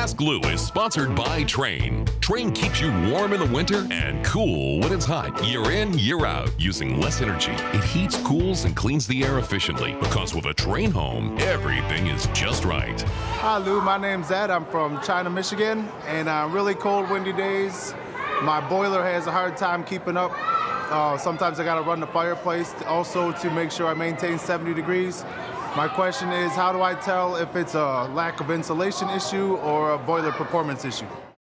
Ask Lou is sponsored by Train. Train keeps you warm in the winter and cool when it's hot. Year in, year out, using less energy. It heats, cools, and cleans the air efficiently. Because with a Train home, everything is just right. Hi Lou, my name's Ed. I'm from China, Michigan, and on really cold, windy days, my boiler has a hard time keeping up. Sometimes I gotta run the fireplace also to make sure I maintain 70 degrees. My question is, how do I tell if it's a lack of insulation issue or a boiler performance issue?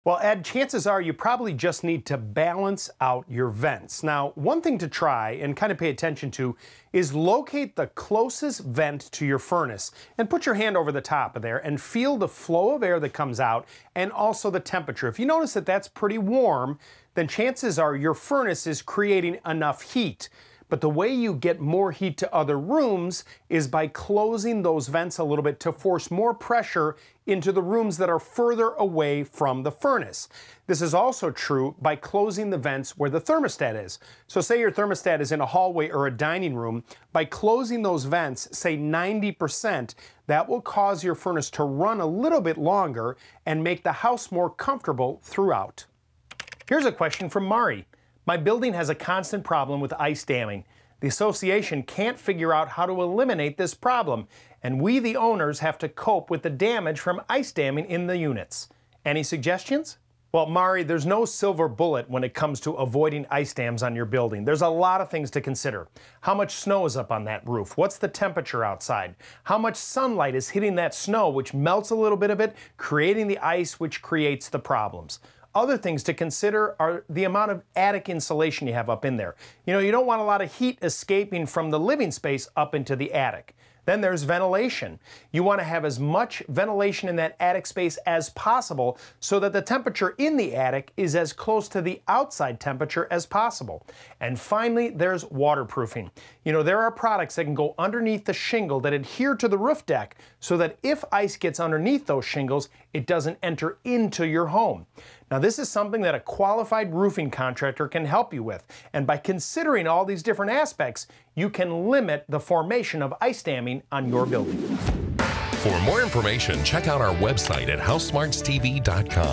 Well, Ed, chances are you probably just need to balance out your vents. Now, one thing to try and kind of pay attention to is locate the closest vent to your furnace and put your hand over the top of there and feel the flow of air that comes out and also the temperature. If you notice that that's pretty warm, then chances are your furnace is creating enough heat. But the way you get more heat to other rooms is by closing those vents a little bit to force more pressure into the rooms that are further away from the furnace. This is also true by closing the vents where the thermostat is. So say your thermostat is in a hallway or a dining room, by closing those vents, say 90%, that will cause your furnace to run a little bit longer and make the house more comfortable throughout. Here's a question from Mari. My building has a constant problem with ice damming. The association can't figure out how to eliminate this problem, and we, the owners, have to cope with the damage from ice damming in the units. Any suggestions? Well, Mari, there's no silver bullet when it comes to avoiding ice dams on your building. There's a lot of things to consider. How much snow is up on that roof? What's the temperature outside? How much sunlight is hitting that snow, which melts a little bit of it, creating the ice, which creates the problems? Other things to consider are the amount of attic insulation you have up in there. You know, you don't want a lot of heat escaping from the living space up into the attic. Then there's ventilation. You want to have as much ventilation in that attic space as possible so that the temperature in the attic is as close to the outside temperature as possible. And finally, there's waterproofing. You know, there are products that can go underneath the shingle that adhere to the roof deck so that if ice gets underneath those shingles, it doesn't enter into your home. Now, this is something that a qualified roofing contractor can help you with. And by considering all these different aspects, you can limit the formation of ice damming on your building. For more information, check out our website at HouseSmartsTV.com.